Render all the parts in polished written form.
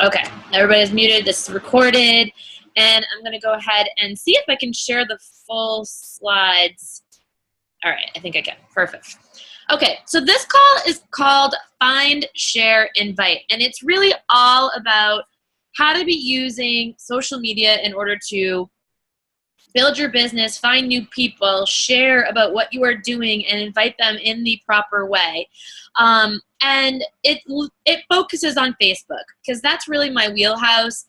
Okay, everybody's muted. This is recorded. And I'm going to go ahead and see if I can share the full slides. All right, I think I can. Perfect. Okay, so this call is called Find, Share, Invite. And it's really all about how to be using social media in order to build your business, find new people, share about what you are doing, and invite them in the proper way. And it focuses on Facebook because that's really my wheelhouse.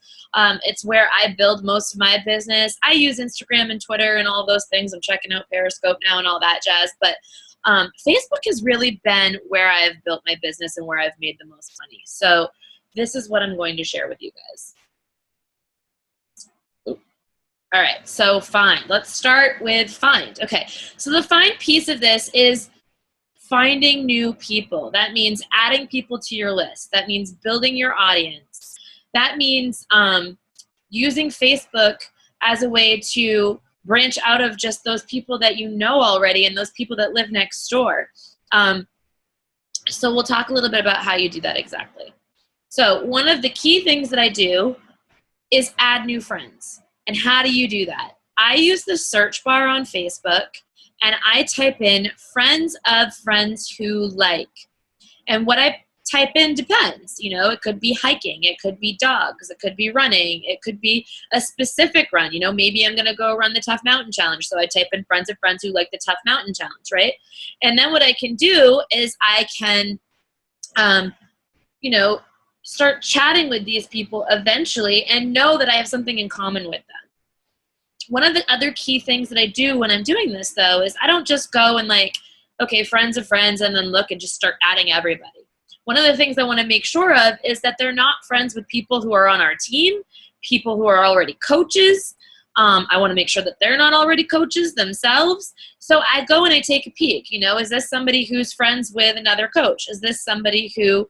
It's where I build most of my business. I use Instagram and Twitter and all those things. I'm checking out Periscope now and all that jazz. But Facebook has really been where I've built my business and where I've made the most money. So this is what I'm going to share with you guys. All right, so find. Let's start with find. Okay, so the find piece of this is finding new people. That means adding people to your list. That means building your audience. That means using Facebook as a way to branch out of just those people that you know already and those people that live next door. So we'll talk a little bit about how you do that exactly. So one of the key things that I do is add new friends. And how do you do that? I use the search bar on Facebook and I type in friends of friends who like. And what I type in depends. You know, it could be hiking, it could be dogs, it could be running, it could be a specific run. You know, maybe I'm going to go run the Tough Mountain Challenge. So I type in friends of friends who like the Tough Mountain Challenge, right? And then what I can do is I can, you know, start chatting with these people eventually and know that I have something in common with them. One of the other key things that I do when I'm doing this, though, is I don't just go and like, okay, friends of friends, and then look and just start adding everybody. One of the things I want to make sure of is that they're not friends with people who are on our team, people who are already coaches. I want to make sure that they're not already coaches themselves. So I go and I take a peek. You know, is this somebody who's friends with another coach? Is this somebody who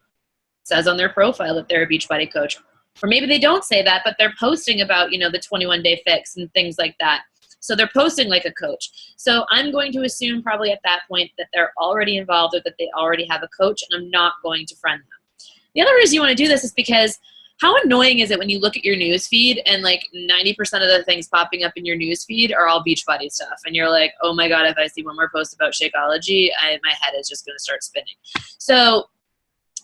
says on their profile that they're a Beachbody coach? Or maybe they don't say that, but they're posting about, you know, the 21-day fix and things like that. So they're posting like a coach. So I'm going to assume probably at that point that they're already involved or that they already have a coach, and I'm not going to friend them. The other reason you want to do this is because how annoying is it when you look at your news feed and like 90% of the things popping up in your news feed are all Beachbody stuff. And you're like, oh my God, if I see one more post about Shakeology, my head is just going to start spinning. So,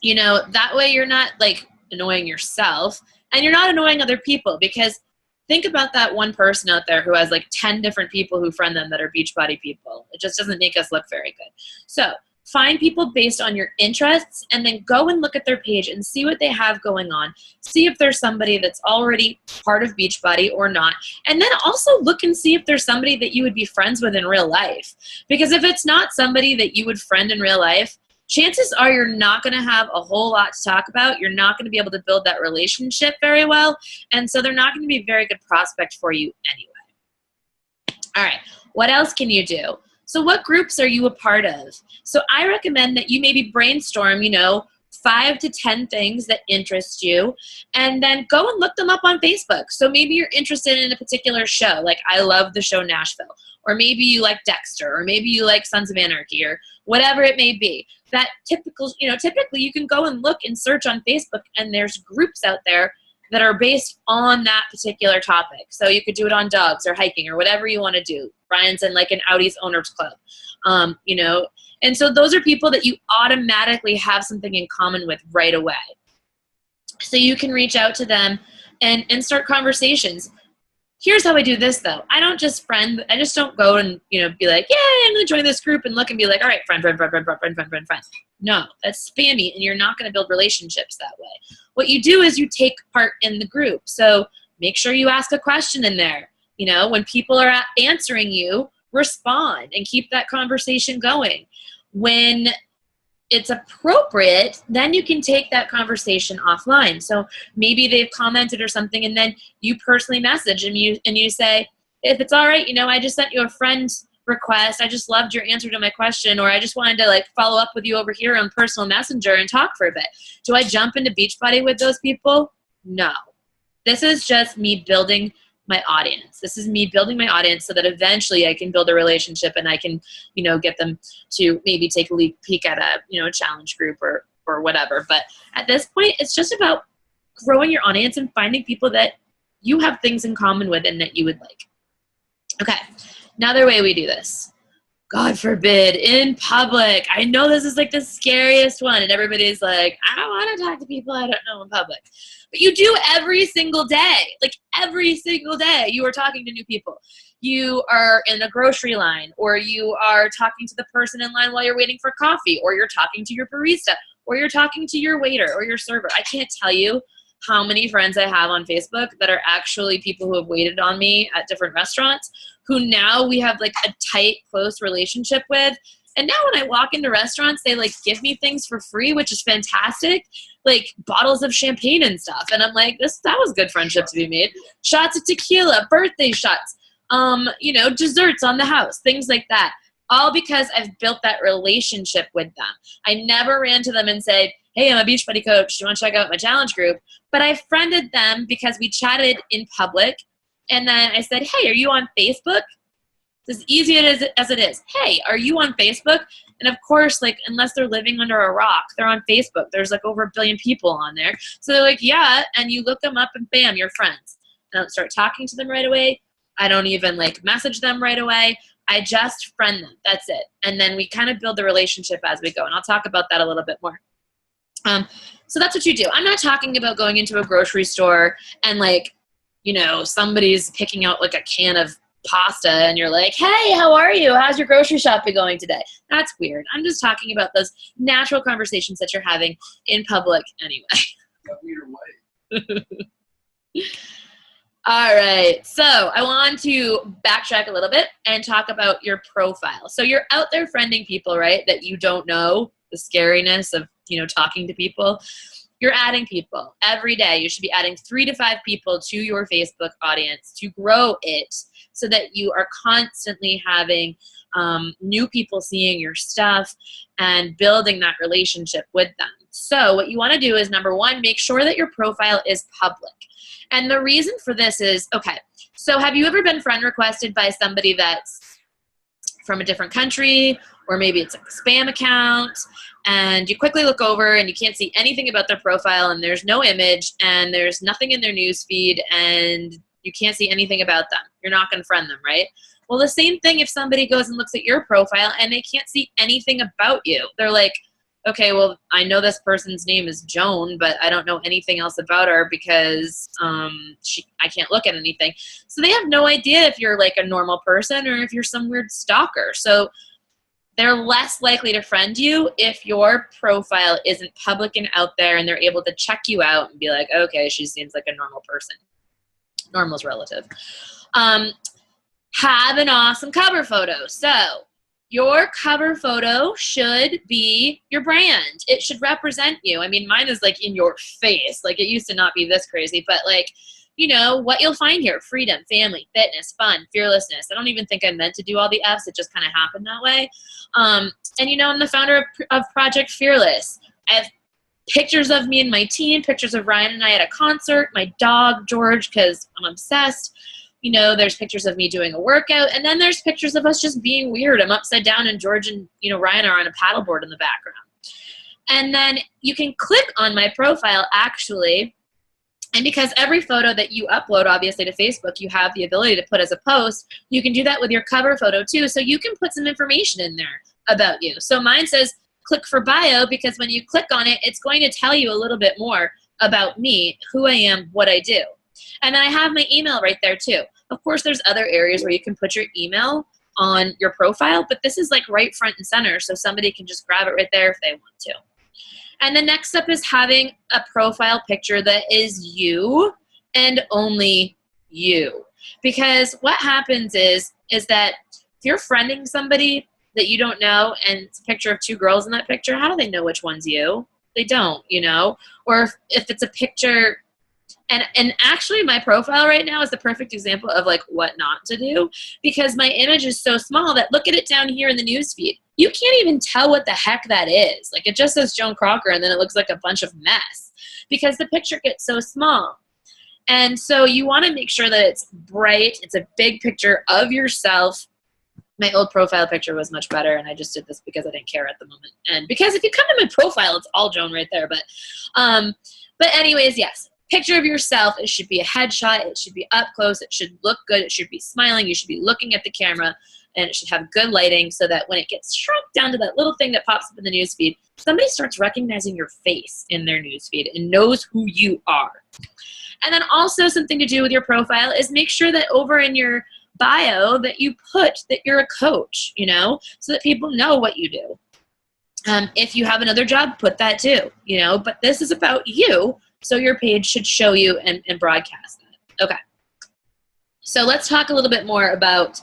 you know, that way you're not like annoying yourself and you're not annoying other people, because think about that one person out there who has like 10 different people who friend them that are Beachbody people. It just doesn't make us look very good. So find people based on your interests and then go and look at their page and see what they have going on. See if there's somebody that's already part of Beachbody or not. And then also look and see if there's somebody that you would be friends with in real life. Because if it's not somebody that you would friend in real life, chances are you're not going to have a whole lot to talk about. You're not going to be able to build that relationship very well. And so they're not going to be a very good prospect for you anyway. All right, what else can you do? So what groups are you a part of? So I recommend that you maybe brainstorm, you know, 5 to 10 things that interest you, and then go and look them up on Facebook. So maybe you're interested in a particular show, like I love the show Nashville, or maybe you like Dexter, or maybe you like Sons of Anarchy, or whatever it may be. That typical, you know, typically you can go and look and search on Facebook, and there's groups out there that are based on that particular topic. So you could do it on dogs or hiking or whatever you want to do. Brian's in like an Audi's Owners Club, you know. And so those are people that you automatically have something in common with right away. So you can reach out to them and start conversations. Here's how I do this, though. I don't just friend. I just don't go and, you know, be like, yeah, I'm going to join this group and look and be like, all right, friend. No, that's spammy, and you're not going to build relationships that way. What you do is you take part in the group. So make sure you ask a question in there. You know, when people are answering you, respond and keep that conversation going. When it's appropriate, then you can take that conversation offline. So maybe they've commented or something, and then you personally message and you say, if it's all right, you know, I just sent you a friend request. I just loved your answer to my question, or I just wanted to like follow up with you over here on personal messenger and talk for a bit. Do I jump into Beachbody with those people? No. This is just me building my audience. This is me building my audience so that eventually I can build a relationship and I can, you know, get them to maybe take a peek at a, you know, a challenge group or whatever. But at this point, it's just about growing your audience and finding people that you have things in common with and that you would like. Okay, another way we do this. God forbid, in public. I know this is like the scariest one, and everybody's like, I don't want to talk to people I don't know in public. But you do every single day. Like every single day, you are talking to new people. You are in a grocery line, or you are talking to the person in line while you're waiting for coffee, or you're talking to your barista, or you're talking to your waiter or your server. I can't tell you how many friends I have on Facebook that are actually people who have waited on me at different restaurants, who now we have like a tight, close relationship with. And now when I walk into restaurants, they like give me things for free, which is fantastic, like bottles of champagne and stuff. And I'm like, that was good friendship to be made. Shots of tequila, birthday shots, you know, desserts on the house, things like that. All because I've built that relationship with them. I never ran to them and said, hey, I'm a Beachbody coach. Do you want to check out my challenge group? But I friended them because we chatted in public. And then I said, hey, are you on Facebook? It's as easy as it is. Hey, are you on Facebook? And of course, like, unless they're living under a rock, they're on Facebook. There's like over 1 billion people on there. So they're like, yeah. And you look them up and bam, you're friends. I don't start talking to them right away. I don't even like message them right away. I just friend them. That's it. And then we kind of build the relationship as we go. And I'll talk about that a little bit more. So that's what you do. I'm not talking about going into a grocery store and like, you know, somebody's picking out like a can of pasta and you're like, hey, how are you? How's your grocery shopping going today? That's weird. I'm just talking about those natural conversations that you're having in public anyway. All right, so I want to backtrack a little bit and talk about your profile. So you're out there friending people, right, that you don't know, the scariness of, you know, talking to people. You're adding people every day. You should be adding 3 to 5 people to your Facebook audience to grow it so that you are constantly having new people seeing your stuff and building that relationship with them. So what you want to do is, number 1, make sure that your profile is public. And the reason for this is, okay, so have you ever been friend requested by somebody that's from a different country, or maybe it's a spam account, and you quickly look over and you can't see anything about their profile, and there's no image, and there's nothing in their news feed, and you can't see anything about them? You're not going to friend them, right? Well, the same thing if somebody goes and looks at your profile and they can't see anything about you. They're like, okay, well, I know this person's name is Joan, but I don't know anything else about her because I can't look at anything. So they have no idea if you're like a normal person or if you're some weird stalker. So they're less likely to friend you if your profile isn't public and out there and they're able to check you out and be like, okay, she seems like a normal person. Normal's relative. Have an awesome cover photo. So your cover photo should be your brand. It should represent you. I mean, mine is like in your face. Like, it used to not be this crazy, but like, you know, what you'll find here: freedom, family, fitness, fun, fearlessness. I don't even think I meant to do all the F's. It just kind of happened that way. And, you know, I'm the founder of Project Fearless. I have pictures of me and my team, pictures of Ryan and I at a concert, my dog, George, because I'm obsessed. You know, there's pictures of me doing a workout, and then there's pictures of us just being weird. I'm upside down, and George and, you know, Ryan are on a paddleboard in the background. And then you can click on my profile, actually, and because every photo that you upload, obviously, to Facebook, you have the ability to put as a post, you can do that with your cover photo, too, so you can put some information in there about you. So mine says, click for bio, because when you click on it, it's going to tell you a little bit more about me, who I am, what I do. And then I have my email right there too. Of course, there's other areas where you can put your email on your profile, but this is like right front and center, so somebody can just grab it right there if they want to. And the next step is having a profile picture that is you and only you. Because what happens is that if you're friending somebody that you don't know and it's a picture of 2 girls in that picture, how do they know which one's you? They don't, you know? Or if it's a picture... And actually, my profile right now is the perfect example of like what not to do, because my image is so small that, look at it down here in the news feed. You can't even tell what the heck that is. Like, it just says Joan Crocker, and then it looks like a bunch of mess because the picture gets so small. And so you want to make sure that it's bright. It's a big picture of yourself. My old profile picture was much better, and I just did this because I didn't care at the moment. And because if you come to my profile, it's all Joan right there. But anyways, yes. picture of yourself, it should be a headshot, it should be up close, it should look good, it should be smiling, you should be looking at the camera, and it should have good lighting so that when it gets shrunk down to that little thing that pops up in the newsfeed, somebody starts recognizing your face in their newsfeed and knows who you are. And then also something to do with your profile is make sure that over in your bio that you put that you're a coach, you know, so that people know what you do. If you have another job, put that too, you know, but this is about you, so your page should show you and broadcast that. Okay. So let's talk a little bit more about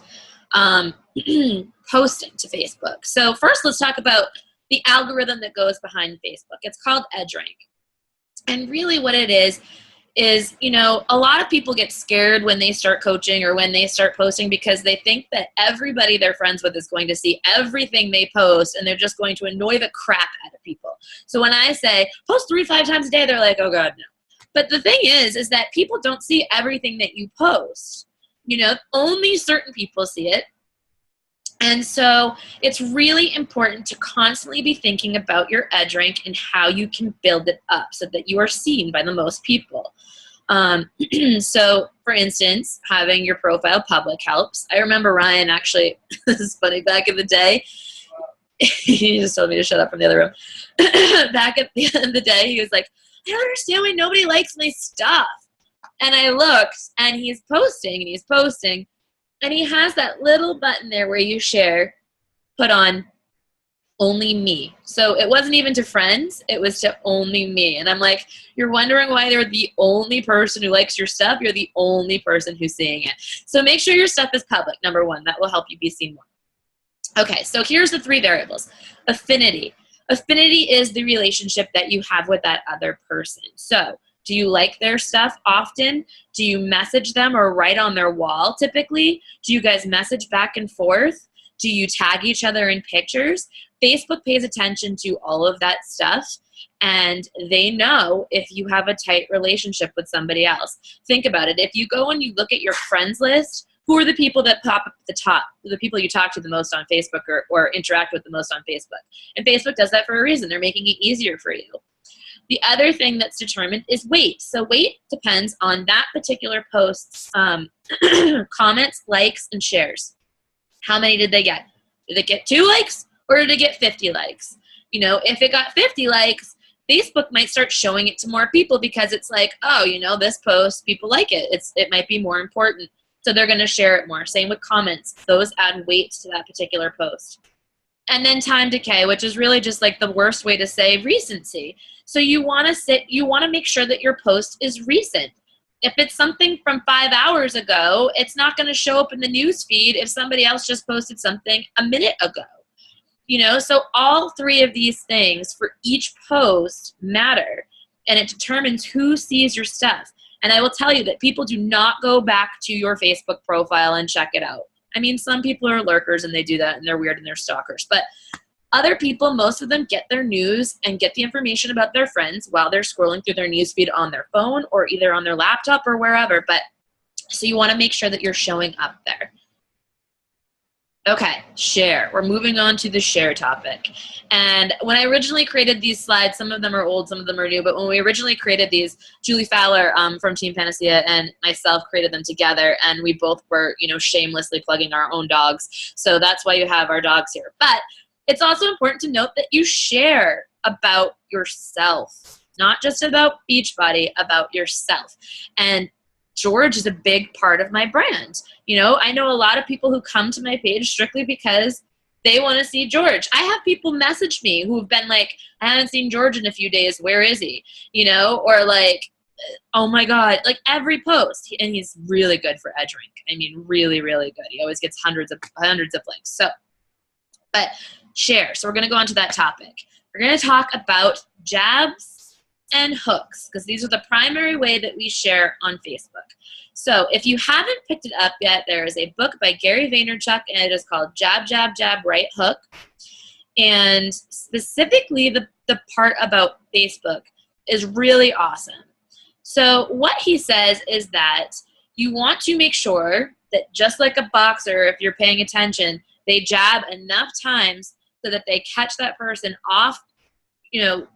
posting to Facebook. So first, let's talk about the algorithm that goes behind Facebook. It's called EdgeRank. And really what it is, you know, a lot of people get scared when they start coaching or when they start posting because they think that everybody they're friends with is going to see everything they post and they're just going to annoy the crap out of people. So when I say post 3-5 times a day, they're like, oh God, no. But the thing is that people don't see everything that you post. You know, only certain people see it. And so it's really important to constantly be thinking about your EdgeRank and how you can build it up so that you are seen by the most people. So, for instance, having your profile public helps. I remember Ryan actually, this is funny, back in the day, he just told me to shut up from the other room. Back at the end of the day, he was like, I don't understand why nobody likes my stuff. And I looked, and he's posting, and he has that little button there where you share, put on only me. So it wasn't even to friends, it was to only me. And I'm like, you're wondering why they're the only person who likes your stuff? You're the only person who's seeing it. So make sure your stuff is public, number one. That will help you be seen more. Okay, so here's the 3 variables. Affinity. Affinity is the relationship that you have with that other person. So do you like their stuff often? Do you message them or write on their wall typically? Do you guys message back and forth? Do you tag each other in pictures? Facebook pays attention to all of that stuff, and they know if you have a tight relationship with somebody else. Think about it. If you go and you look at your friends list, who are the people that pop up at the top? The people you talk to the most on Facebook or interact with the most on Facebook. And Facebook does that for a reason. They're making it easier for you. The other thing that's determined is weight. So weight depends on that particular post's comments, likes, and shares. How many did they get? Did it get 2 likes or did it get 50 likes? You know, if it got 50 likes, Facebook might start showing it to more people because it's like, oh, you know, this post, people like it. It might be more important. So they're going to share it more. Same with comments. Those add weight to that particular post. And then time decay, which is really just like the worst way to say recency. So you want to make sure that your post is recent. If it's something from 5 hours ago, it's not going to show up in the news feed if somebody else just posted something a minute ago. You know, so all 3 of these things for each post matter, and it determines who sees your stuff. And I will tell you that people do not go back to your Facebook profile and check it out. I mean, some people are lurkers and they do that and they're weird and they're stalkers. But other people, most of them get their news and get the information about their friends while they're scrolling through their newsfeed on their phone or either on their laptop or wherever. But so you want to make sure that you're showing up there. Okay, share. We're moving on to the share topic. And when I originally created these slides, some of them are old, some of them are new, but when we originally created these, Julie Fowler from Team Panacea and myself created them together, and we both were, you know, shamelessly plugging our own dogs. So that's why you have our dogs here. But it's also important to note that you share about yourself, not just about Beachbody, about yourself. And George is a big part of my brand. You know, I know a lot of people who come to my page strictly because they want to see George. I have people message me who've been like, I haven't seen George in a few days. Where is he? You know, or like, oh my God, like every post. And he's really good for EdgeRank. I mean, really, really good. He always gets hundreds of links. So, but share. So we're going to go on to that topic. We're going to talk about jabs and hooks, because these are the primary way that we share on Facebook. So if you haven't picked it up yet, there is a book by Gary Vaynerchuk, and it is called Jab, Jab, Jab, Right Hook. And specifically the part about Facebook is really awesome. So what he says is that you want to make sure that just like a boxer, if you're paying attention, they jab enough times so that they catch that person off, you know,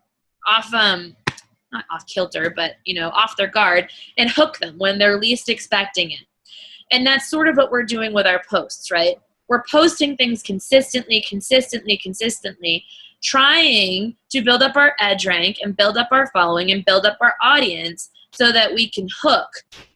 not off kilter, but, you know, off their guard, and hook them when they're least expecting it. And that's sort of what we're doing with our posts, right? We're posting things consistently, trying to build up our edge rank and build up our following and build up our audience so that we can hook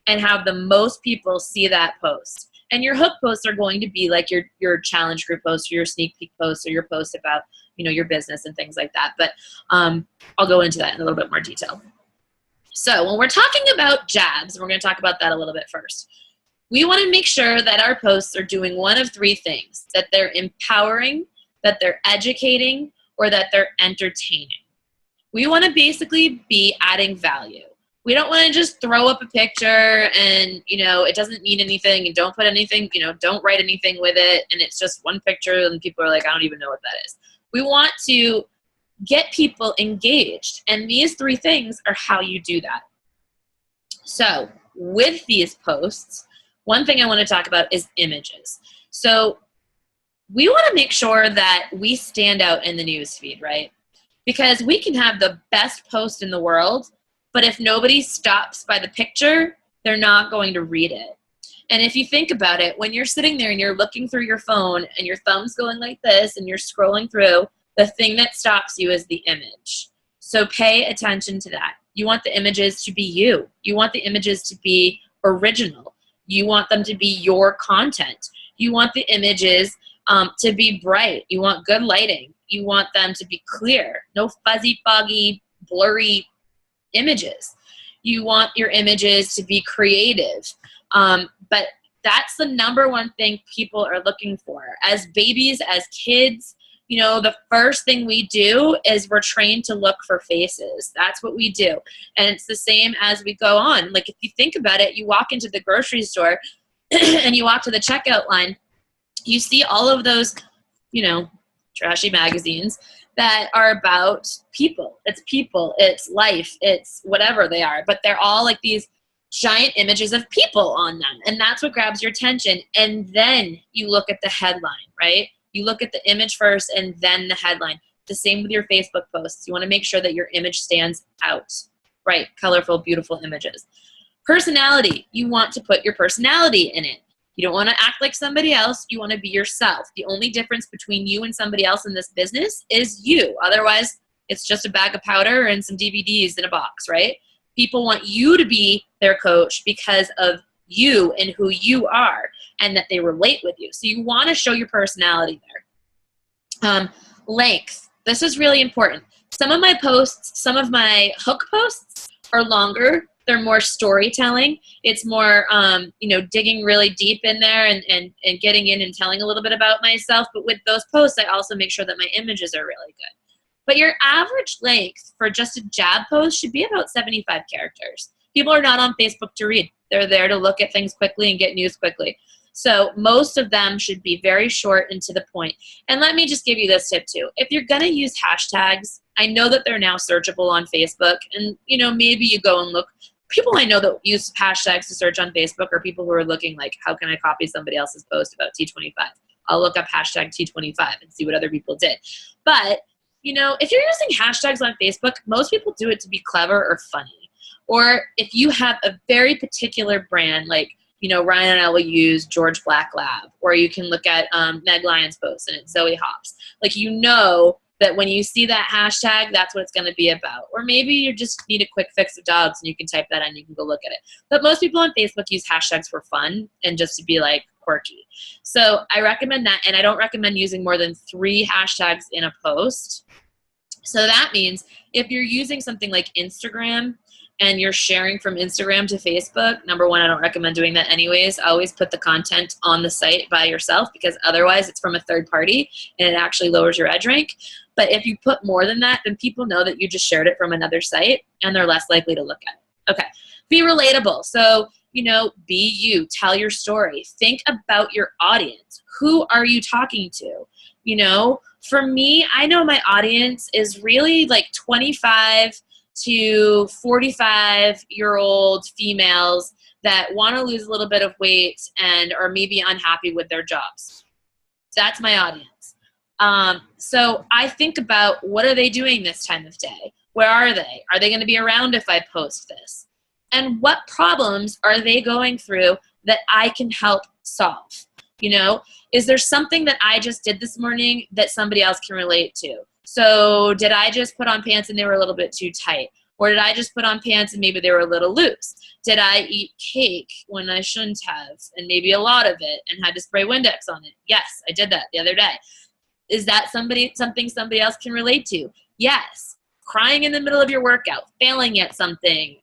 and have the most people see that post. And your hook posts are going to be like your challenge group posts, or your sneak peek posts, or your posts about, you know, your business and things like that. But I'll go into that in a little bit more detail. So when we're talking about jabs, we're going to talk about that a little bit first. We want to make sure that our posts are doing one of three things: that they're empowering, that they're educating, or that they're entertaining. We want to basically be adding value. We don't want to just throw up a picture and, you know, it doesn't mean anything, and don't put anything, you know, don't write anything with it, and it's just one picture and people are like, I don't even know what that is. We want to get people engaged, and these three things are how you do that. So with these posts, one thing I want to talk about is images. So we want to make sure that we stand out in the newsfeed, right? Because we can have the best post in the world, but if nobody stops by the picture, they're not going to read it. And if you think about it, when you're sitting there and you're looking through your phone and your thumb's going like this and you're scrolling through, the thing that stops you is the image. So pay attention to that. You want the images to be you. You want the images to be original. You want them to be your content. You want the images to be bright. You want good lighting. You want them to be clear. No fuzzy, foggy, blurry images. You want your images to be creative. But that's the number one thing people are looking for. As babies, as kids, you know, the first thing we do is we're trained to look for faces. That's what we do. And it's the same as we go on. Like, if you think about it, you walk into the grocery store and you walk to the checkout line, you see all of those, you know, trashy magazines that are about people. It's life, it's whatever they are. But they're all like these giant images of people on them. And that's what grabs your attention. And then you look at the headline, right? You look at the image first and then the headline. The same with your Facebook posts. You want to make sure that your image stands out. Right, colorful, beautiful images. Personality. You want to put your personality in it. You don't want to act like somebody else. You want to be yourself. The only difference between you and somebody else in this business is you. Otherwise, it's just a bag of powder and some DVDs in a box, right? People want you to be their coach because of you and who you are, and that they relate with you. So you want to show your personality there. Length. This is really important. Some of my posts, some of my hook posts are longer. They're more storytelling. It's more, you know, digging really deep in there and getting in and telling a little bit about myself. But with those posts, I also make sure that my images are really good. But your average length for just a jab post should be about 75 characters. People are not on Facebook to read. They're there to look at things quickly and get news quickly. So most of them should be very short and to the point. And let me just give you this tip too. If you're going to use hashtags, I know that they're now searchable on Facebook. And, you know, maybe you go and look. People I know that use hashtags to search on Facebook are people who are looking like, how can I copy somebody else's post about T25? I'll look up hashtag T25 and see what other people did. But, you know, if you're using hashtags on Facebook, most people do it to be clever or funny. Or if you have a very particular brand, like, you know, Ryan and I will use George Black Lab, or you can look at Meg Lyons' post and it's Zoe Hops. Like, you know that when you see that hashtag, that's what it's going to be about. Or maybe you just need a quick fix of dogs and you can type that in and you can go look at it. But most people on Facebook use hashtags for fun and just to be like quirky. So I recommend that, and I don't recommend using more than 3 hashtags in a post. So that means if you're using something like Instagram and you're sharing from Instagram to Facebook, number one, I don't recommend doing that anyways. Always put the content on the site by yourself, because otherwise it's from a third party and it actually lowers your edge rank. But if you put more than that, then people know that you just shared it from another site and they're less likely to look at it. Okay, be relatable. So, you know, be you, tell your story. Think about your audience. Who are you talking to? You know, for me, I know my audience is really like 25 to 45-year-old females that want to lose a little bit of weight and are maybe unhappy with their jobs. That's my audience. So I think about, what are they doing this time of day? Where are they? Are they going to be around if I post this? And what problems are they going through that I can help solve? You know, is there something that I just did this morning that somebody else can relate to? So did I just put on pants and they were a little bit too tight? Or did I just put on pants and maybe they were a little loose? Did I eat cake when I shouldn't have, and maybe a lot of it, and had to spray Windex on it? Yes, I did that the other day. Is that something somebody else can relate to? Yes. Crying in the middle of your workout, failing at something,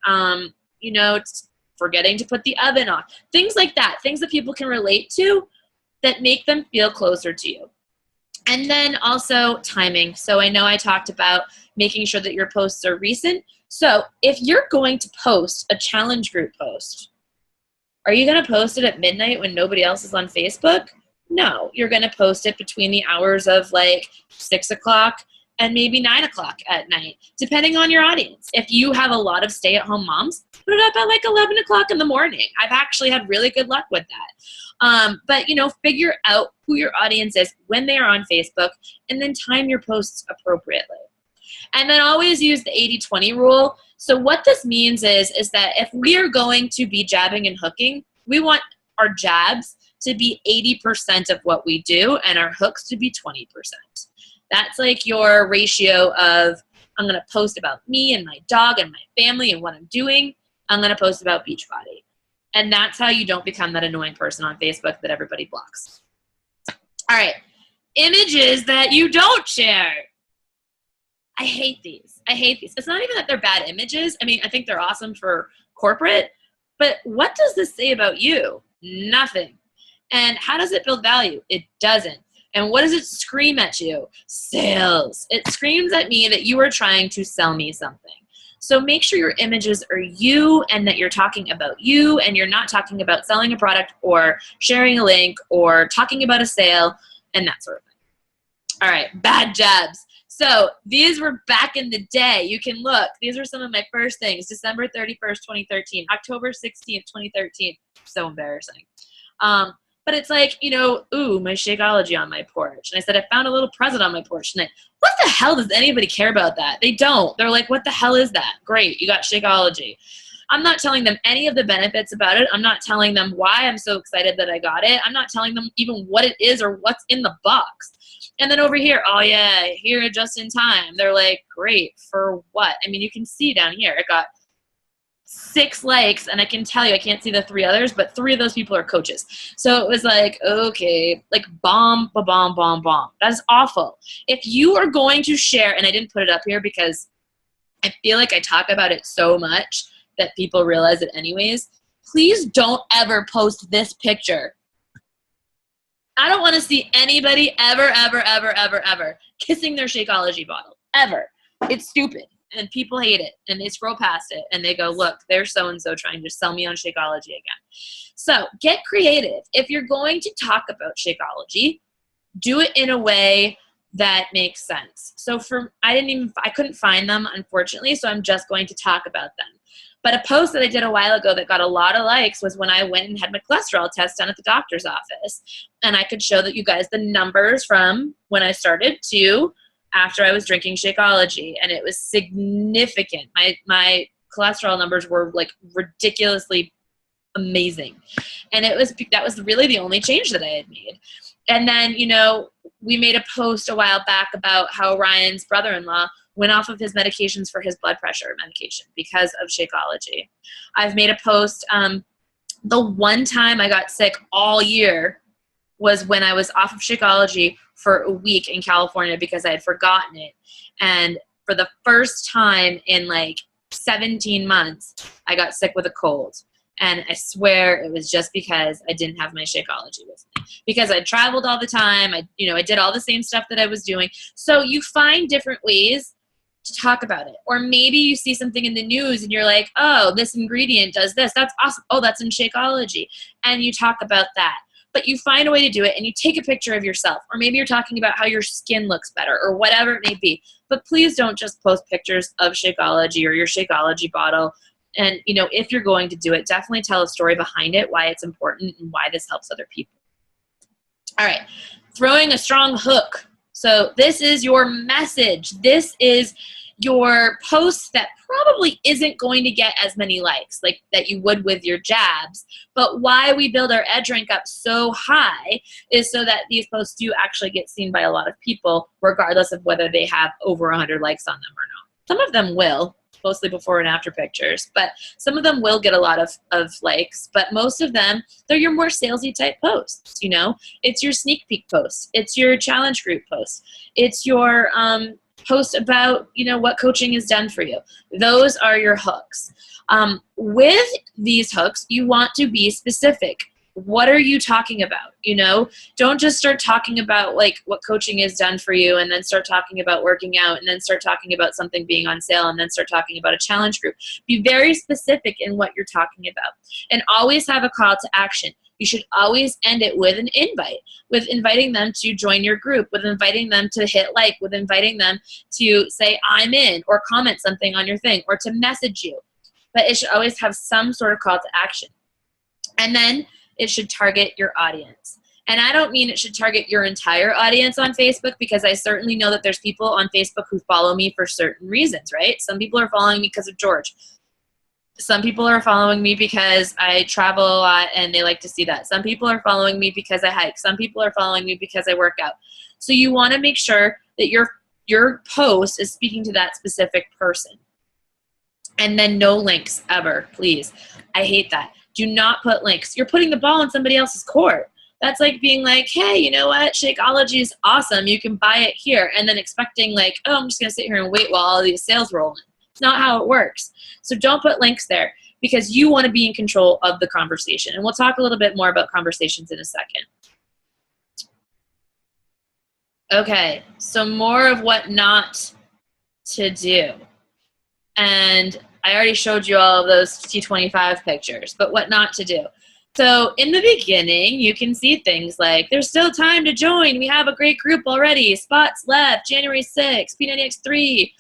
you know, forgetting to put the oven on, things like that, things that people can relate to that make them feel closer to you. And then also timing. So I know I talked about making sure that your posts are recent. So if you're going to post a challenge group post, are you going to post it at midnight when nobody else is on Facebook? No, you're going to post it between the hours of like 6 o'clock and maybe 9 o'clock at night, depending on your audience. If you have a lot of stay-at-home moms, put it up at like 11 o'clock in the morning. I've actually had really good luck with that. But, you know, figure out who your audience is when they are on Facebook, and then time your posts appropriately. And then always use the 80-20 rule. So what this means is that if we are going to be jabbing and hooking, we want our jabs to be 80% of what we do and our hooks to be 20%. That's like your ratio of, I'm going to post about me and my dog and my family and what I'm doing. I'm going to post about Beachbody. And that's how you don't become that annoying person on Facebook that everybody blocks. All right. Images that you don't share. I hate these. I hate these. It's not even that they're bad images. I mean, I think they're awesome for corporate. But what does this say about you? Nothing. And how does it build value? It doesn't. And what does it scream at you? Sales. It screams at me that you are trying to sell me something. So make sure your images are you and that you're talking about you and you're not talking about selling a product or sharing a link or talking about a sale and that sort of thing. All right, bad jabs. So these were back in the day. You can look. These are some of my first things. December 31st, 2013. October 16th, 2013. So embarrassing. But it's like, you know, ooh, my Shakeology on my porch. And I said, I found a little present on my porch. And what the hell does anybody care about that? They don't. They're like, what the hell is that? Great, you got Shakeology. I'm not telling them any of the benefits about it. I'm not telling them why I'm so excited that I got it. I'm not telling them even what it is or what's in the box. And then over here, oh yeah, here just in time. They're like, great, for what? I mean, you can see down here, it got 6 likes, and I can tell you, I can't see the 3 others, but 3 of those people are coaches. So it was like, okay, like bomb, ba-bomb, bomb, bomb. That is awful. If you are going to share, and I didn't put it up here because I feel like I talk about it so much that people realize it anyways, please don't ever post this picture. I don't want to see anybody ever, ever, ever, ever, ever kissing their Shakeology bottle. Ever. It's stupid. And people hate it. And they scroll past it. And they go, look, there's so-and-so trying to sell me on Shakeology again. So get creative. If you're going to talk about Shakeology, do it in a way that makes sense. So I couldn't find them, unfortunately, so I'm just going to talk about them. But a post that I did a while ago that got a lot of likes was when I went and had my cholesterol test done at the doctor's office. And I could show that you guys the numbers from when I started to after I was drinking Shakeology. And it was significant. My cholesterol numbers were like ridiculously amazing. And that was really the only change that I had made. And then, you know, we made a post a while back about how Ryan's brother-in-law went off of his medications for his blood pressure medication because of Shakeology. I've made a post. The one time I got sick all year was when I was off of Shakeology for a week in California because I had forgotten it. And for the first time in like 17 months, I got sick with a cold. And I swear it was just because I didn't have my Shakeology with me. Because I traveled all the time. I did all the same stuff that I was doing. So you find different ways to talk about it. Or maybe you see something in the news and you're like, oh, this ingredient does this. That's awesome. Oh, that's in Shakeology. And you talk about that. But you find a way to do it and you take a picture of yourself. Or maybe you're talking about how your skin looks better or whatever it may be. But please don't just post pictures of Shakeology or your Shakeology bottle. And, if you're going to do it, definitely tell a story behind it, why it's important and why this helps other people. All right, throwing a strong hook. So this is your message. This is your post that probably isn't going to get as many likes like that you would with your jabs. But why we build our EdgeRank up so high is so that these posts do actually get seen by a lot of people, regardless of whether they have over 100 likes on them or not. Some of them will, mostly before and after pictures, but some of them will get a lot of likes, but most of them, they're your more salesy type posts, you know? It's your sneak peek post. It's your challenge group post. It's your post about, you know, what coaching has done for you. Those are your hooks. With these hooks, you want to be specific. What are you talking about? You know, don't just start talking about like what coaching has done for you and then start talking about working out and then start talking about something being on sale and then start talking about a challenge group. Be very specific in what you're talking about and always have a call to action. You should always end it with an invite, with inviting them to join your group, with inviting them to hit like, with inviting them to say I'm in or comment something on your thing or to message you. But it should always have some sort of call to action. And then it should target your audience. And I don't mean it should target your entire audience on Facebook, because I certainly know that there's people on Facebook who follow me for certain reasons, right? Some people are following me because of George. Some people are following me because I travel a lot and they like to see that. Some people are following me because I hike. Some people are following me because I work out. So you want to make sure that your post is speaking to that specific person. And then no links ever, please. I hate that. Do not put links. You're putting the ball in somebody else's court. That's like being like, hey, you know what? Shakeology is awesome. You can buy it here. And then expecting like, oh, I'm just going to sit here and wait while all these sales roll in. It's not how it works. So don't put links there because you want to be in control of the conversation. And we'll talk a little bit more about conversations in a second. Okay, so more of what not to do. And I already showed you all of those T25 pictures, but what not to do. So in the beginning, you can see things like, there's still time to join. We have a great group already. Spots left, January 6th, P90X3.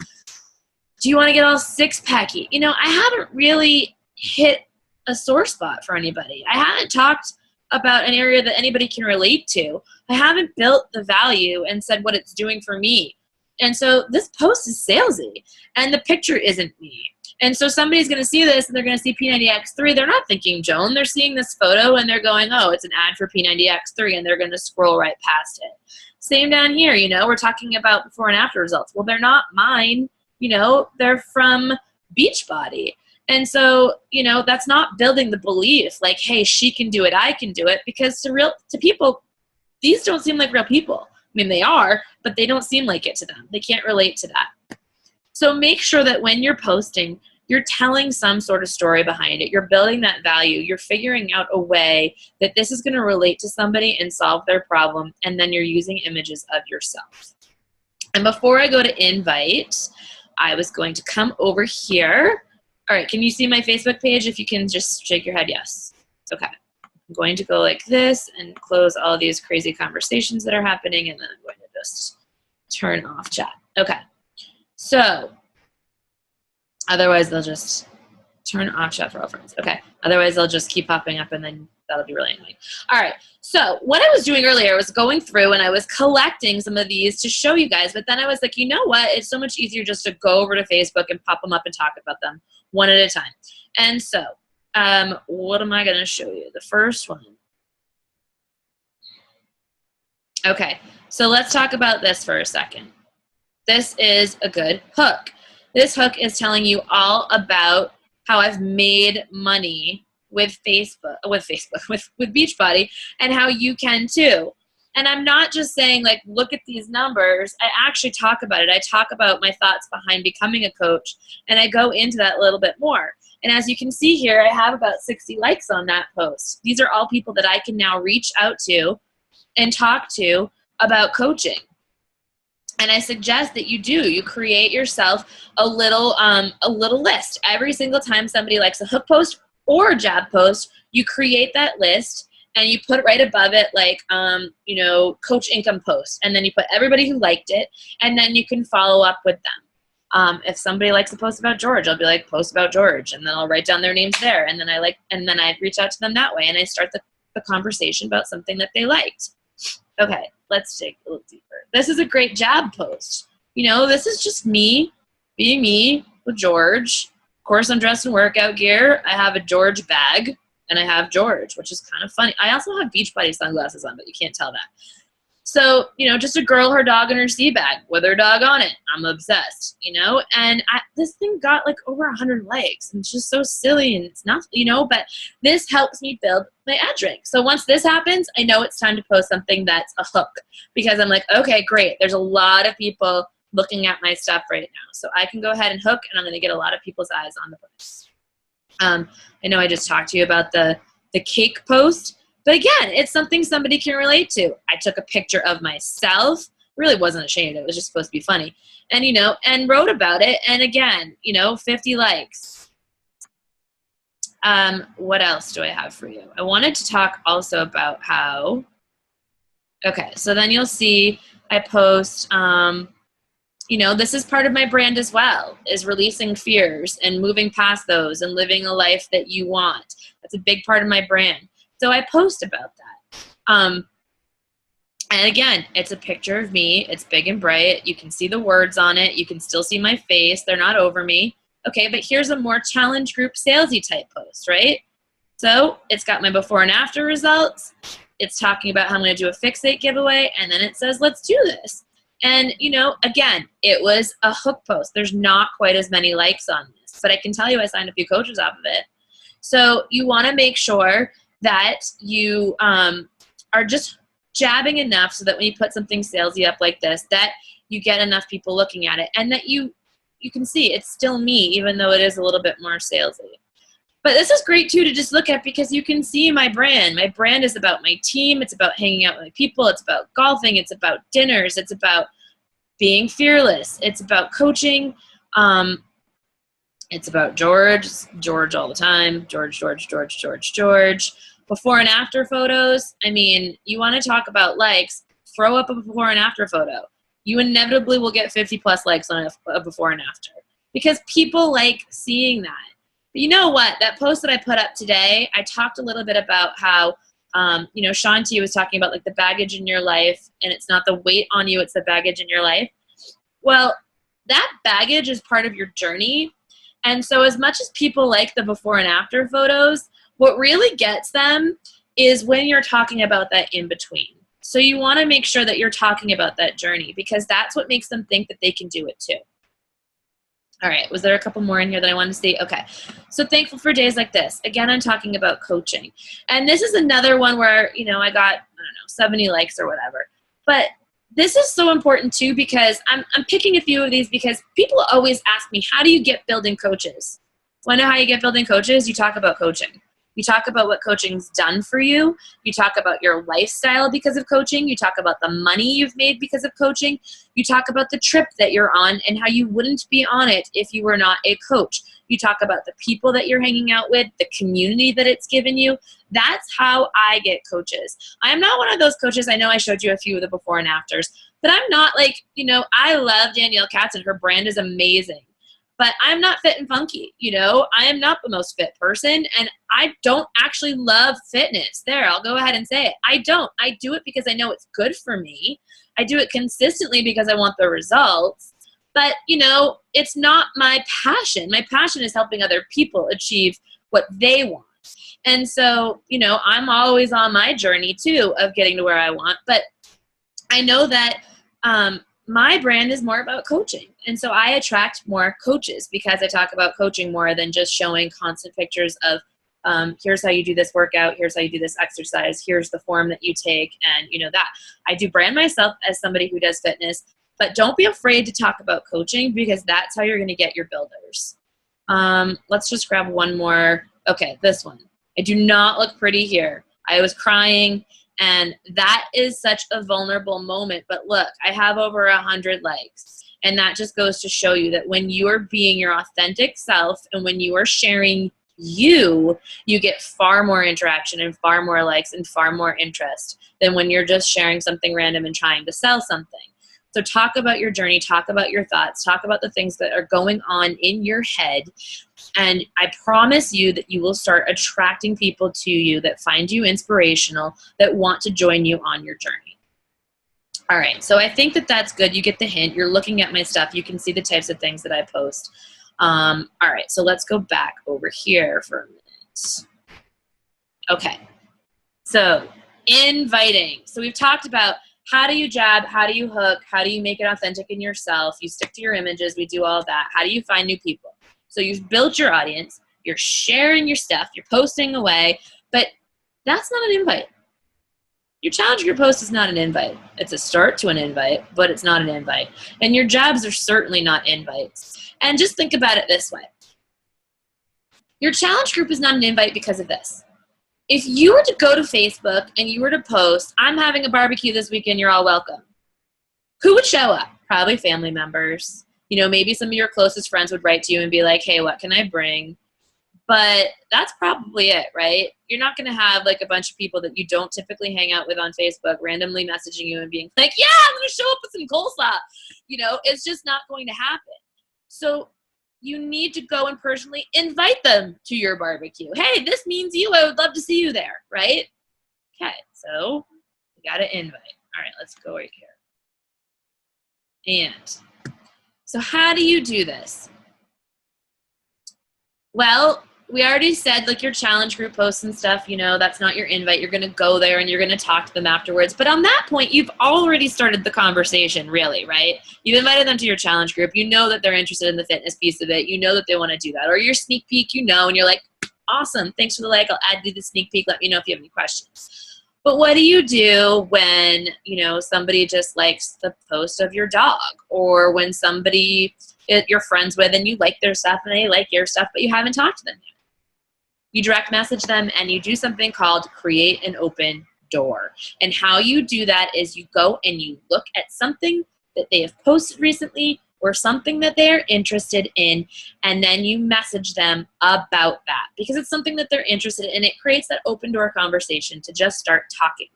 Do you want to get all six-packy? You know, I haven't really hit a sore spot for anybody. I haven't talked about an area that anybody can relate to. I haven't built the value and said what it's doing for me. And so this post is salesy, and the picture isn't me. And so somebody's going to see this, and they're going to see P90X3. They're not thinking Joan. They're seeing this photo, and they're going, oh, it's an ad for P90X3, and they're going to scroll right past it. Same down here, you know, we're talking about before and after results. Well, they're not mine. You know, they're from Beachbody. And so, you know, that's not building the belief like, hey, she can do it, I can do it, because to people, these don't seem like real people. I mean, they are, but they don't seem like it to them. They can't relate to that. So make sure that when you're posting, you're telling some sort of story behind it. You're building that value. You're figuring out a way that this is going to relate to somebody and solve their problem, and then you're using images of yourself. And before I go to invite, I was going to come over here. All right, can you see my Facebook page? If you can just shake your head, yes. Okay. I'm going to go like this and close all these crazy conversations that are happening, and then I'm going to just turn off chat. Okay. So, otherwise they'll just turn off chat for all friends. Okay. Otherwise they'll just keep popping up, and then that'll be really annoying. All right. So what I was doing earlier was going through and I was collecting some of these to show you guys, but then I was like, you know what? It's so much easier just to go over to Facebook and pop them up and talk about them one at a time. And so, what am I going to show you? The first one. Okay. So let's talk about this for a second. This is a good hook. This hook is telling you all about how I've made money with Beachbody, and how you can too. And I'm not just saying like, look at these numbers. I actually talk about it. I talk about my thoughts behind becoming a coach, and I go into that a little bit more. And as you can see here, I have about 60 likes on that post. These are all people that I can now reach out to and talk to about coaching. And I suggest that you create yourself a little list. Every single time somebody likes a hook post or a jab post, you create that list and you put right above it like, you know, coach income post. And then you put everybody who liked it, and then you can follow up with them. If somebody likes a post about George, I'll be like, post about George, and then I'll write down their names there. And then I reach out to them that way, and I start the conversation about something that they liked. Okay, let's dig a little deeper. This is a great jab post. You know, this is just me being me with George. Of course, I'm dressed in workout gear. I have a George bag, and I have George, which is kind of funny. I also have Beachbody sunglasses on, but you can't tell that. So, you know, just a girl, her dog, and her sea bag with her dog on it. I'm obsessed, you know? And this thing got like over 100 likes. And it's just so silly and it's not, you know, but this helps me build my EdgeRank. So once this happens, I know it's time to post something that's a hook because I'm like, okay, great. There's a lot of people looking at my stuff right now. So I can go ahead and hook and I'm going to get a lot of people's eyes on the post. I know I just talked to you about the cake post. But again, it's something somebody can relate to. I took a picture of myself, really wasn't ashamed, it was just supposed to be funny, and, you know, and wrote about it, and again, you know, 50 likes. What else do I have for you? I wanted to talk also about how, okay, so then you'll see I post, you know, this is part of my brand as well, is releasing fears and moving past those and living a life that you want. That's a big part of my brand. So I post about that. And again, it's a picture of me. It's big and bright. You can see the words on it. You can still see my face. They're not over me. Okay, but here's a more challenge group salesy type post, right? So it's got my before and after results. It's talking about how I'm going to do a Fixate giveaway. And then it says, let's do this. And, you know, again, it was a hook post. There's not quite as many likes on this. But I can tell you I signed a few coaches off of it. So you want to make sure that you are just jabbing enough so that when you put something salesy up like this, that you get enough people looking at it and that you can see it's still me, even though it is a little bit more salesy. But this is great too to just look at because you can see my brand. My brand is about my team. It's about hanging out with my people. It's about golfing. It's about dinners. It's about being fearless. It's about coaching. It's about George all the time. George. Before and after photos. I mean, you want to talk about likes, throw up a before and after photo. You inevitably will get 50 plus likes on a before and after because people like seeing that. But you know what? That post that I put up today, I talked a little bit about how, you know, Shanti was talking about like the baggage in your life and it's not the weight on you, it's the baggage in your life. Well, that baggage is part of your journey. And so as much as people like the before and after photos, what really gets them is when you're talking about that in between. So you want to make sure that you're talking about that journey because that's what makes them think that they can do it too. All right, was there a couple more in here that I wanted to see? Okay, so thankful for days like this. Again, I'm talking about coaching. And this is another one where, you know, I got, I don't know, 70 likes or whatever. But this is so important too because I'm picking a few of these because people always ask me, how do you get building coaches? Want to know how you get building coaches? You talk about coaching. You talk about what coaching's done for you. You talk about your lifestyle because of coaching. You talk about the money you've made because of coaching. You talk about the trip that you're on and how you wouldn't be on it if you were not a coach. You talk about the people that you're hanging out with, the community that it's given you. That's how I get coaches. I'm not one of those coaches. I know I showed you a few of the before and afters, but I'm not like, you know, I love Danielle Katz and her brand is amazing. But I'm not fit and funky, you know. I am not the most fit person, and I don't actually love fitness. There, I'll go ahead and say it. I don't. I do it because I know it's good for me. I do it consistently because I want the results. But, you know, it's not my passion. My passion is helping other people achieve what they want. And so, you know, I'm always on my journey, too, of getting to where I want. But I know that my brand is more about coaching. And so I attract more coaches because I talk about coaching more than just showing constant pictures of here's how you do this workout, here's how you do this exercise, here's the form that you take, and you know that. I do brand myself as somebody who does fitness, but don't be afraid to talk about coaching because that's how you're going to get your builders. Let's just grab one more. Okay, this one. I do not look pretty here. I was crying. And that is such a vulnerable moment. But look, I have over 100 likes. And that just goes to show you that when you are being your authentic self and when you are sharing you get far more interaction and far more likes and far more interest than when you're just sharing something random and trying to sell something. So talk about your journey, talk about your thoughts, talk about the things that are going on in your head. And I promise you that you will start attracting people to you that find you inspirational, that want to join you on your journey. All right, so I think that that's good. You get the hint. You're looking at my stuff. You can see the types of things that I post. All right, so let's go back over here for a minute. Okay, so inviting. So we've talked about how do you jab, how do you hook, how do you make it authentic in yourself, you stick to your images, we do all that. How do you find new people? So you've built your audience, you're sharing your stuff, you're posting away, but that's not an invite. Your challenge group post is not an invite. It's a start to an invite, but it's not an invite. And your jabs are certainly not invites. And just think about it this way. Your challenge group is not an invite because of this. If you were to go to Facebook and you were to post, I'm having a barbecue this weekend, you're all welcome. Who would show up? Probably family members. You know, maybe some of your closest friends would write to you and be like, hey, what can I bring? But that's probably it, right? You're not going to have like a bunch of people that you don't typically hang out with on Facebook randomly messaging you and being like, yeah, I'm going to show up with some coleslaw. You know, it's just not going to happen. So you need to go and personally invite them to your barbecue. Hey, this means you. I would love to see you there, right? Okay, so you got to invite. All right, let's go right here. And so how do you do this? Well, we already said like your challenge group posts and stuff, you know, that's not your invite. You're going to go there and you're going to talk to them afterwards. But on that point, you've already started the conversation, really, right? You've invited them to your challenge group. You know that they're interested in the fitness piece of it. You know that they want to do that. Or your sneak peek, you know, and you're like, awesome, thanks for the like. I'll add you to the sneak peek. Let me know if you have any questions. But what do you do when, you know, somebody just likes the post of your dog, or when somebody you're friends with and you like their stuff and they like your stuff, but you haven't talked to them yet? You direct message them and you do something called create an open door. And how you do that is you go and you look at something that they have posted recently or something that they're interested in, and then you message them about that because it's something that they're interested in, and it creates that open door conversation to just start talking.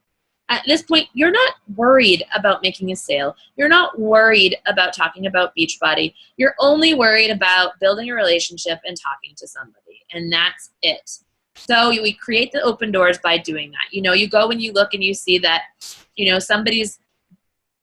At this point, you're not worried about making a sale. You're not worried about talking about Beachbody. You're only worried about building a relationship and talking to somebody, and that's it. So we create the open doors by doing that. You know, you go and you look and you see that, you know, somebody's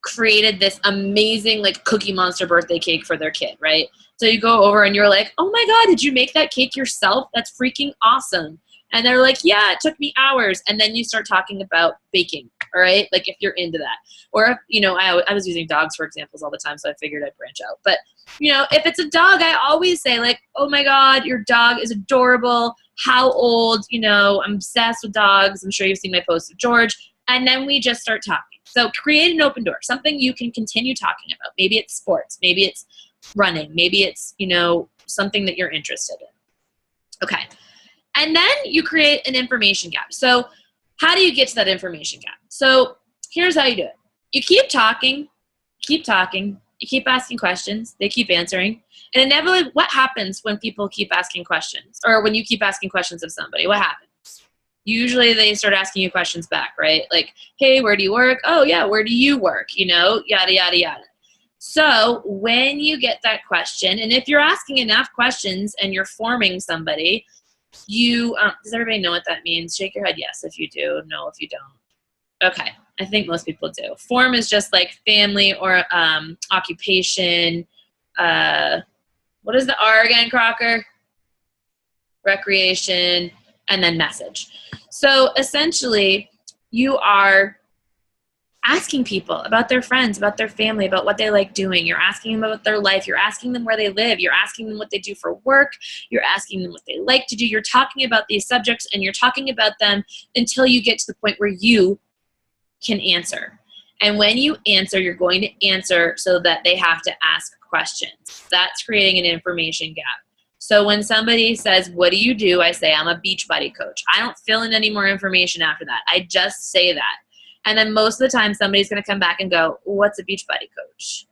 created this amazing like Cookie Monster birthday cake for their kid, right? So you go over and you're like, oh my God, did you make that cake yourself? That's freaking awesome. And they're like, yeah, it took me hours. And then you start talking about baking, all right? Like if you're into that. Or, if, you know, I was using dogs for examples all the time, so I figured I'd branch out. But, you know, if it's a dog, I always say like, oh my God, your dog is adorable. How old? You know, I'm obsessed with dogs. I'm sure you've seen my post with George. And then we just start talking. So create an open door, something you can continue talking about. Maybe it's sports. Maybe it's running. Maybe it's, you know, something that you're interested in. Okay. And then you create an information gap. So how do you get to that information gap? So here's how you do it. You keep talking, you keep asking questions, they keep answering. And inevitably, what happens when people keep asking questions? Or when you keep asking questions of somebody, what happens? Usually they start asking you questions back, right? Like, hey, where do you work? Oh yeah, where do you work? You know, yada, yada, yada. So when you get that question, and if you're asking enough questions and you're forming somebody, you, does everybody know what that means? Shake your head yes if you do, no if you don't. Okay, I think most people do. Form is just like family or occupation. What is the R again, Crocker? Recreation, and then message. So essentially, you are asking people about their friends, about their family, about what they like doing. You're asking them about their life. You're asking them where they live. You're asking them what they do for work. You're asking them what they like to do. You're talking about these subjects, and you're talking about them until you get to the point where you can answer. And when you answer, you're going to answer so that they have to ask questions. That's creating an information gap. So when somebody says, what do you do? I say, I'm a Beachbody coach. I don't fill in any more information after that. I just say that. And then most of the time, somebody's going to come back and go, what's a Beachbody coach?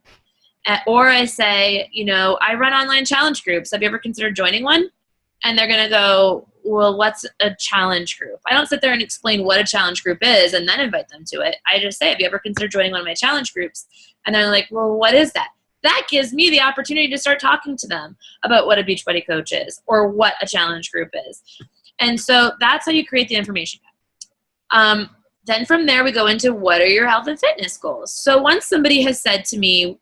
Or I say, you know, I run online challenge groups. Have you ever considered joining one? And they're going to go, well, what's a challenge group? I don't sit there and explain what a challenge group is and then invite them to it. I just say, have you ever considered joining one of my challenge groups? And they're like, well, what is that? That gives me the opportunity to start talking to them about what a Beachbody coach is or what a challenge group is. And so that's how you create the information. Then from there, we go into what are your health and fitness goals? So once somebody has said to me,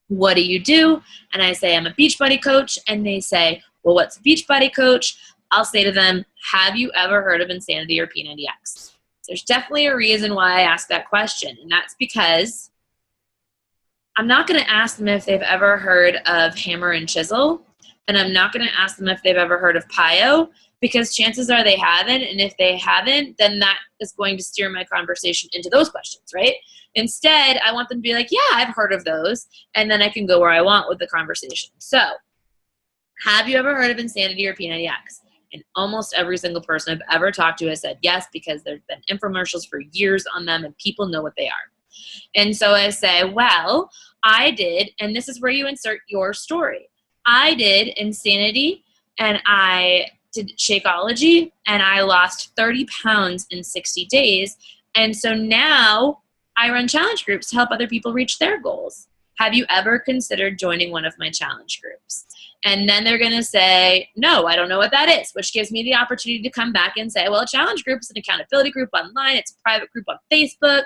what do you do? And I say, I'm a Beachbody coach. And they say, well, what's a Beachbody coach? I'll say to them, have you ever heard of Insanity or P90X? There's definitely a reason why I asked that question. And that's because I'm not going to ask them if they've ever heard of hammer and chisel. And I'm not going to ask them if they've ever heard of PIO, because chances are they haven't. And if they haven't, then that is going to steer my conversation into those questions, right? Instead, I want them to be like, yeah, I've heard of those. And then I can go where I want with the conversation. So, have you ever heard of Insanity or P90X? And almost every single person I've ever talked to has said yes, because there's been infomercials for years on them and people know what they are. And so I say, well, I did, and this is where you insert your story. I did Insanity and I did Shakeology and I lost 30 pounds in 60 days. And so now I run challenge groups to help other people reach their goals. Have you ever considered joining one of my challenge groups? And then they're going to say, no, I don't know what that is, which gives me the opportunity to come back and say, well, a challenge group is an accountability group online. It's a private group on Facebook.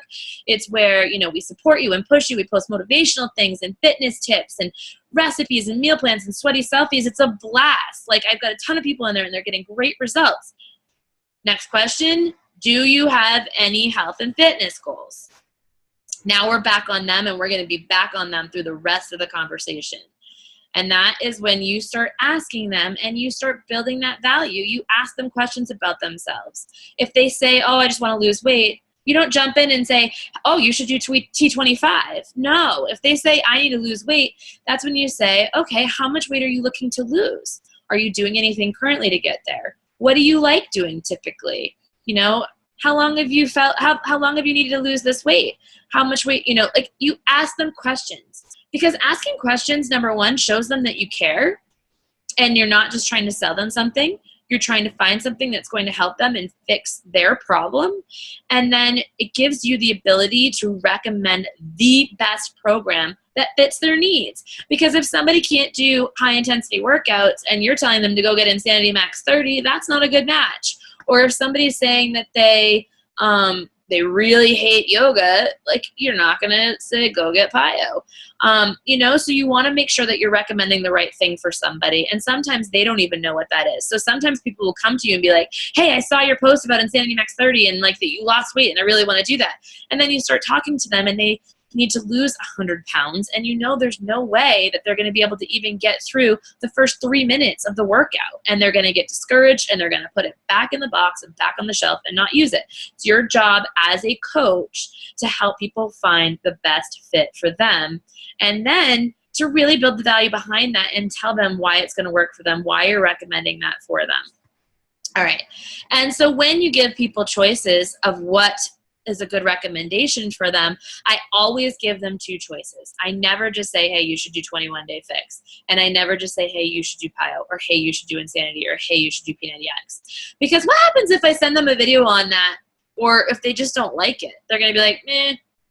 It's where, you know, we support you and push you. We post motivational things and fitness tips and recipes and meal plans and sweaty selfies. It's a blast. Like, I've got a ton of people in there and they're getting great results. Next question, do you have any health and fitness goals? Now we're back on them, and we're going to be back on them through the rest of the conversation. And that is when you start asking them and you start building that value. You ask them questions about themselves. If they say, oh, I just want to lose weight, you don't jump in and say, oh, you should do T25. No. If they say, I need to lose weight, that's when you say, okay, how much weight are you looking to lose? Are you doing anything currently to get there? What do you like doing typically? You know, how long have you needed to lose this weight? How much weight, you know, like, you ask them questions. Because asking questions, number one, shows them that you care and you're not just trying to sell them something. You're trying to find something that's going to help them and fix their problem. And then it gives you the ability to recommend the best program that fits their needs. Because if somebody can't do high intensity workouts and you're telling them to go get Insanity Max 30, that's not a good match. Or if somebody's saying that they really hate yoga, like, you're not going to say, go get PIO. You know, so you want to make sure that you're recommending the right thing for somebody. And sometimes they don't even know what that is. So sometimes people will come to you and be like, hey, I saw your post about Insanity Max 30 and like that you lost weight and I really want to do that. And then you start talking to them and they need to lose 100 pounds, and you know there's no way that they're going to be able to even get through the first 3 minutes of the workout, and they're going to get discouraged and they're going to put it back in the box and back on the shelf and not use it. It's your job as a coach to help people find the best fit for them, and then to really build the value behind that and tell them why it's going to work for them, why you're recommending that for them. All right. And so when you give people choices of what is a good recommendation for them, I always give them two choices. I never just say, hey, you should do 21-day fix. And I never just say, hey, you should do PIO, or hey, you should do Insanity, or hey, you should do P90X. Because what happens if I send them a video on that, or if they just don't like it? They're going to be like,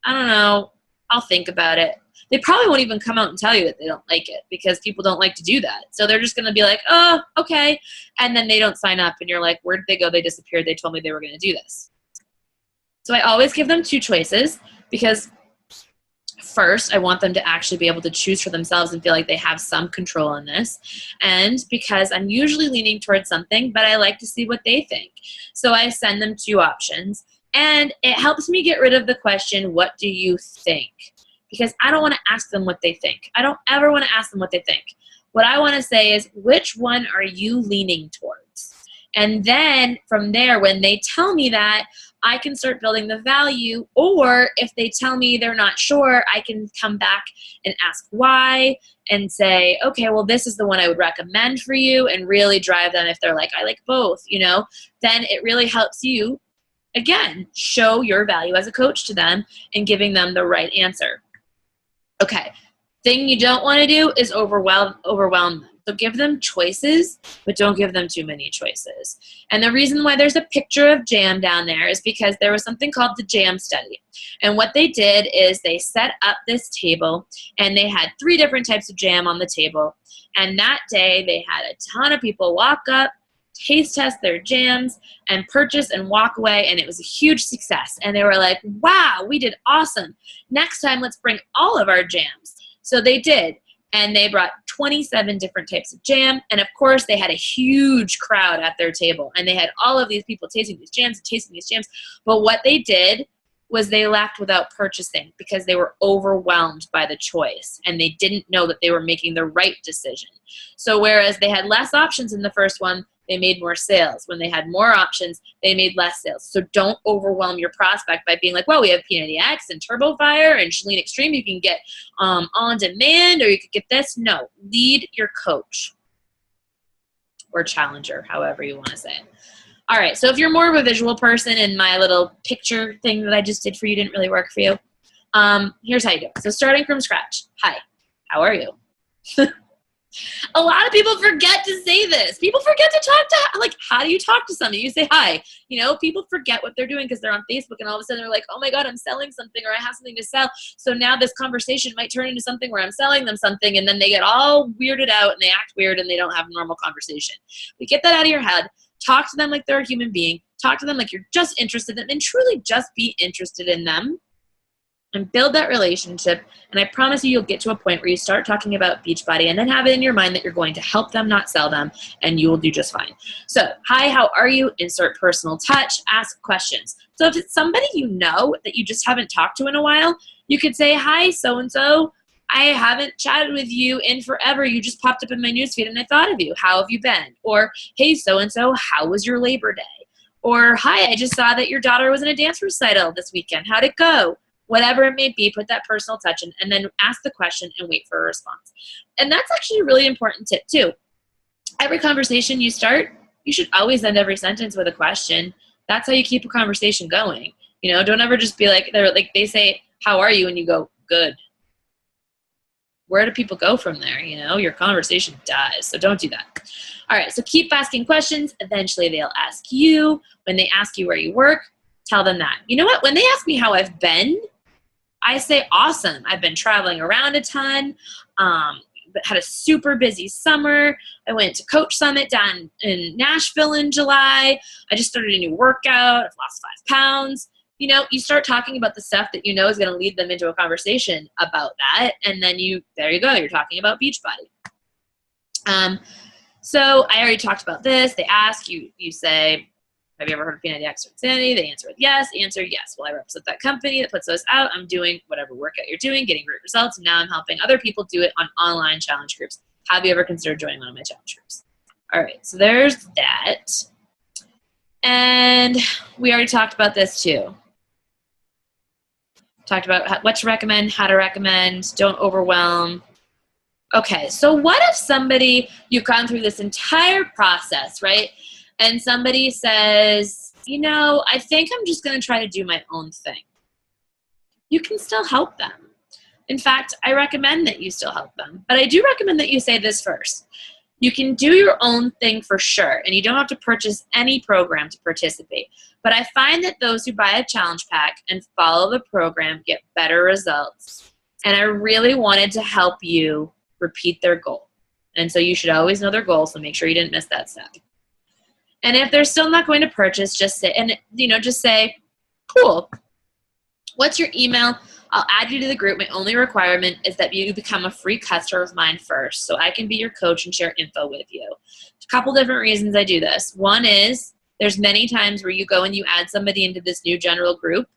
I don't know, I'll think about it. They probably won't even come out and tell you that they don't like it, because people don't like to do that. So they're just going to be like, oh, okay. And then they don't sign up, and you're like, where did they go? They disappeared. They told me they were going to do this. So I always give them two choices, because first, I want them to actually be able to choose for themselves and feel like they have some control on this. And because I'm usually leaning towards something, but I like to see what they think. So I send them two options, and it helps me get rid of the question, what do you think? Because I don't want to ask them what they think. I don't ever want to ask them what they think. What I want to say is, which one are you leaning towards? And then from there, when they tell me that, I can start building the value. Or if they tell me they're not sure, I can come back and ask why and say, okay, well, this is the one I would recommend for you, and really drive them. If they're like, I like both, you know, then it really helps you, again, show your value as a coach to them and giving them the right answer. Okay, thing you don't want to do is overwhelm them. So give them choices, but don't give them too many choices. And the reason why there's a picture of jam down there is because there was something called the jam study. And what they did is they set up this table, and they had 3 different types of jam on the table. And that day they had a ton of people walk up taste test their jams and purchase and walk away, and it was a huge success. And they were like, wow, we did awesome. Next time, let's bring all of our jams. So they did, and they brought 27 different types of jam, and of course, they had a huge crowd at their table, and they had all of these people tasting these jams and tasting these jams, but what they did was they left without purchasing because they were overwhelmed by the choice and they didn't know that they were making the right decision. So whereas they had less options in the first one, they made more sales. When they had more options, they made less sales. So don't overwhelm your prospect by being like, well, we have P90X and Turbo Fire and Chalene Extreme. You can get on demand, or you could get this. No, lead your coach or challenger, however you want to say it. All right, so if you're more of a visual person and my little picture thing that I just did for you didn't really work for you, here's how you do it. So starting from scratch. Hi, how are you? A lot of people forget to say this. People forget to talk to, like, how do you talk to somebody? You say hi. You know, people forget what they're doing because they're on Facebook and all of a sudden they're like, oh my God, I'm selling something, or I have something to sell. So now this conversation might turn into something where I'm selling them something, and then they get all weirded out and they act weird and they don't have a normal conversation. But get that out of your head. Talk to them like they're a human being. Talk to them like you're just interested in them, and truly just be interested in them and build that relationship. And I promise you, you'll get to a point where you start talking about Beachbody and then have it in your mind that you're going to help them, not sell them, and you will do just fine. So, hi, how are you? Insert personal touch, ask questions. So if it's somebody you know that you just haven't talked to in a while, you could say, hi, so-and-so. I haven't chatted with you in forever. You just popped up in my newsfeed and I thought of you. How have you been? Or, hey, so-and-so, how was your Labor Day? Or, hi, I just saw that your daughter was in a dance recital this weekend. How'd it go? Whatever it may be, put that personal touch in, and then ask the question and wait for a response. And that's actually a really important tip too. Every conversation you start, you should always end every sentence with a question. That's how you keep a conversation going. You know, don't ever just be like, they say, how are you? And you go, good. Where do people go from there? You know, your conversation dies. So don't do that. All right, so keep asking questions. Eventually they'll ask you. When they ask you where you work, tell them that. You know what? When they ask me how I've been, I say, awesome. I've been traveling around a ton, but had a super busy summer. I went to Coach Summit down in Nashville in July. I just started a new workout. I've lost 5 pounds. You know, you start talking about the stuff that you know is going to lead them into a conversation about that, and then there you go. You're talking about Beachbody. So I already talked about this. They ask you, you say, have you ever heard of P90X or Insanity? They answer with yes. Answer yes. Well, I represent that company that puts those out. I'm doing whatever workout you're doing, getting great results, and now I'm helping other people do it on online challenge groups. Have you ever considered joining one of my challenge groups? All right, so there's that. And we already talked about this too. Talked about what to recommend, how to recommend, don't overwhelm. Okay, so what if somebody, you've gone through this entire process, right? And somebody says, you know, I think I'm just going to try to do my own thing. You can still help them. In fact, I recommend that you still help them. But I do recommend that you say this first. You can do your own thing for sure, and you don't have to purchase any program to participate. But I find that those who buy a challenge pack and follow the program get better results. And I really wanted to help you repeat their goal. And so you should always know their goal, so make sure you didn't miss that step. And if they're still not going to purchase, just say, cool. What's your email? I'll add you to the group. My only requirement is that you become a free customer of mine first so I can be your coach and share info with you. A couple different reasons I do this. One is there's many times where you go and you add somebody into this new general group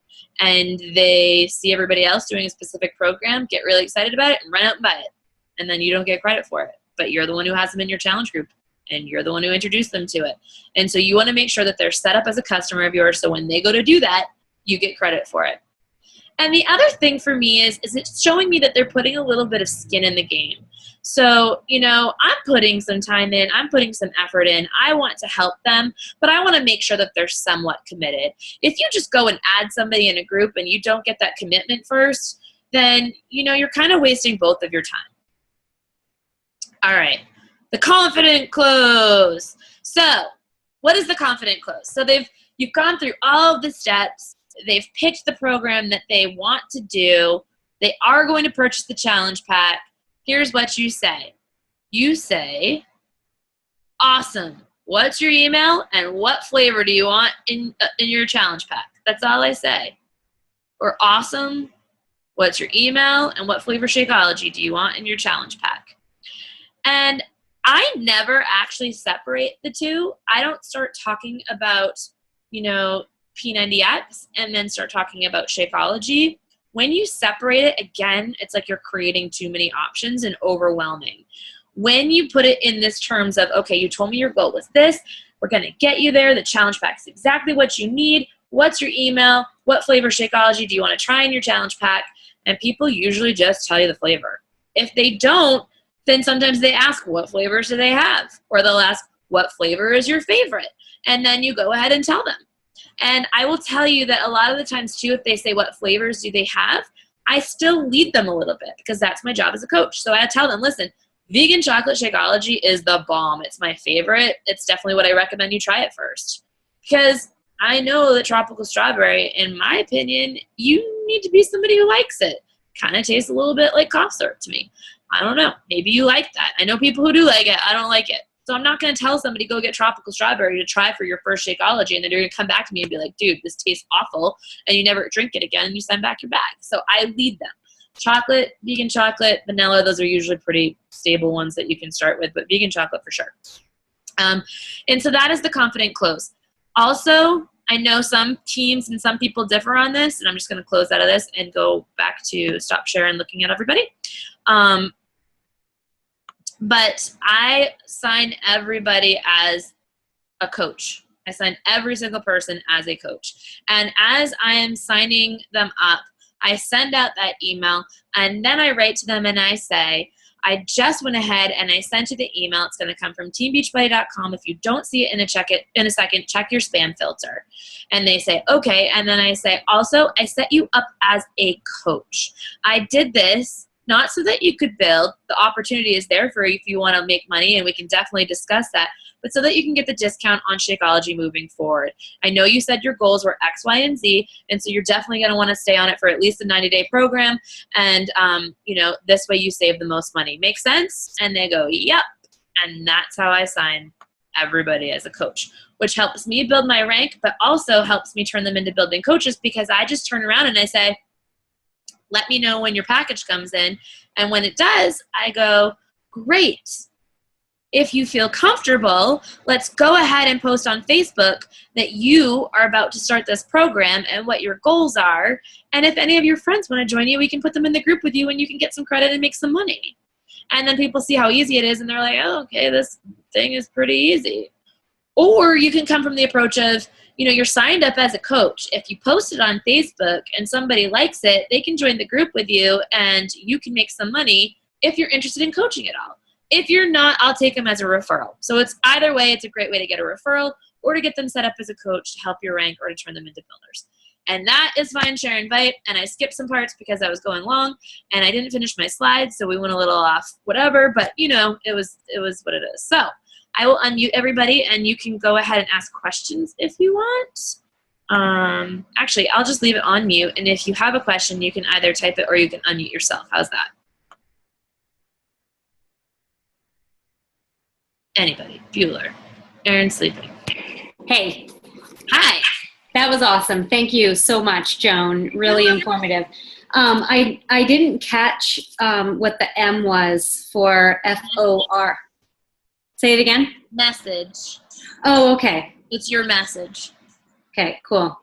and they see everybody else doing a specific program, get really excited about it, and run out and buy it. And then you don't get credit for it. But you're the one who has them in your challenge group, and you're the one who introduced them to it. And so you want to make sure that they're set up as a customer of yours so when they go to do that, you get credit for it. And the other thing for me is it's showing me that they're putting a little bit of skin in the game. So, you know, I'm putting some time in, I'm putting some effort in, I want to help them, but I want to make sure that they're somewhat committed. If you just go and add somebody in a group and you don't get that commitment first, then, you know, you're kind of wasting both of your time. All right, the confident close. So, what is the confident close? So you've gone through all of the steps. They've picked the program that they want to do. They are going to purchase the challenge pack. Here's what you say. You say, awesome. what's your email and what flavor do you want in your challenge pack? That's all I say. Or awesome, what's your email and what flavor Shakeology do you want in your challenge pack? And I never actually separate the two. I don't start talking about, you know, P90X and then start talking about Shakeology. When you separate it, again, it's like you're creating too many options and overwhelming. When you put it in this terms of, okay, you told me your goal was this, we're going to get you there, the challenge pack is exactly what you need, what's your email, what flavor Shakeology do you want to try in your challenge pack, and people usually just tell you the flavor. If they don't, then sometimes they ask, what flavors do they have? Or they'll ask, what flavor is your favorite? And then you go ahead and tell them. And I will tell you that a lot of the times too, if they say what flavors do they have, I still lead them a little bit because that's my job as a coach. So I tell them, listen, vegan chocolate Shakeology is the bomb. It's my favorite. It's definitely what I recommend you try it first. Because I know that tropical strawberry, in my opinion, you need to be somebody who likes it. Kind of tastes a little bit like cough syrup to me. I don't know. Maybe you like that. I know people who do like it. I don't like it. So I'm not going to tell somebody go get tropical strawberry to try for your first Shakeology, and then you're going to come back to me and be like, dude, this tastes awful, and you never drink it again, and you send back your bag. So I lead them. Chocolate, vegan chocolate, vanilla, those are usually pretty stable ones that you can start with, but vegan chocolate for sure. And so that is the confident close. Also, I know some teams and some people differ on this, and I'm just going to close out of this and go back to stop sharing, looking at everybody. But I sign everybody as a coach. I sign every single person as a coach. And as I am signing them up, I send out that email, and then I write to them and I say, I just went ahead and I sent you the email. It's going to come from teambeachbody.com. If you don't see it in a second, check your spam filter. And they say, okay. And then I say, also, I set you up as a coach. I did this not so that you could build. The opportunity is there for you if you want to make money, and we can definitely discuss that, but so that you can get the discount on Shakeology moving forward. I know you said your goals were X, Y, and Z, and so you're definitely going to want to stay on it for at least a 90-day program, and this way you save the most money. Make sense? And they go, yep. And that's how I sign everybody as a coach, which helps me build my rank, but also helps me turn them into building coaches, because I just turn around and I say, let me know when your package comes in. And when it does, I go, great. If you feel comfortable, let's go ahead and post on Facebook that you are about to start this program and what your goals are. And if any of your friends want to join you, we can put them in the group with you and you can get some credit and make some money. And then people see how easy it is and they're like, oh, okay, this thing is pretty easy. Or you can come from the approach of, you're signed up as a coach. If you post it on Facebook and somebody likes it, they can join the group with you and you can make some money if you're interested in coaching at all. If you're not, I'll take them as a referral. So it's either way, it's a great way to get a referral or to get them set up as a coach to help your rank or to turn them into builders. And that is fine, share, invite. And I skipped some parts because I was going long and I didn't finish my slides, so we went a little off whatever, but it was what it is. So I will unmute everybody and you can go ahead and ask questions if you want. Actually, I'll just leave it on mute, and if you have a question, you can either type it or you can unmute yourself. How's that? Anybody? Bueller. Aaron's sleeping. Hey. Hi. That was awesome. Thank you so much, Joan. Really informative. I didn't catch what the M was for FOR. Say it again. Message. Oh, okay. It's your message. Okay, cool.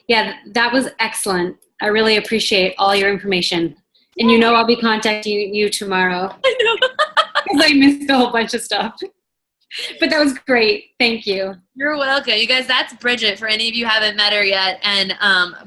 Yeah, that was excellent. I really appreciate all your information. And I'll be contacting you tomorrow. I know. Because I missed a whole bunch of stuff. But that was great. Thank you. You're welcome. You guys, that's Bridget, for any of you who haven't met her yet. And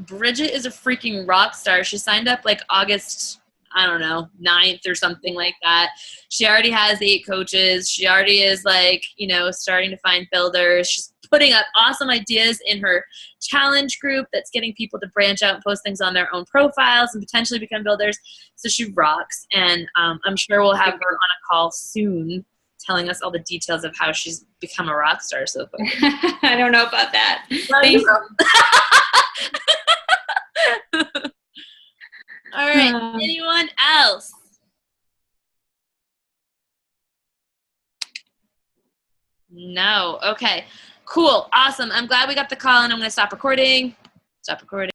Bridget is a freaking rock star. She signed up like August, 9th or something like that. She already has 8 coaches. She already is starting to find builders. She's putting up awesome ideas in her challenge group that's getting people to branch out and post things on their own profiles and potentially become builders. So she rocks. And I'm sure we'll have her on a call soon, telling us all the details of how she's become a rock star so quick. I don't know about that. Thanks. All right. Anyone else? No. Okay. Cool. Awesome. I'm glad we got the call, and I'm going to stop recording. Stop recording.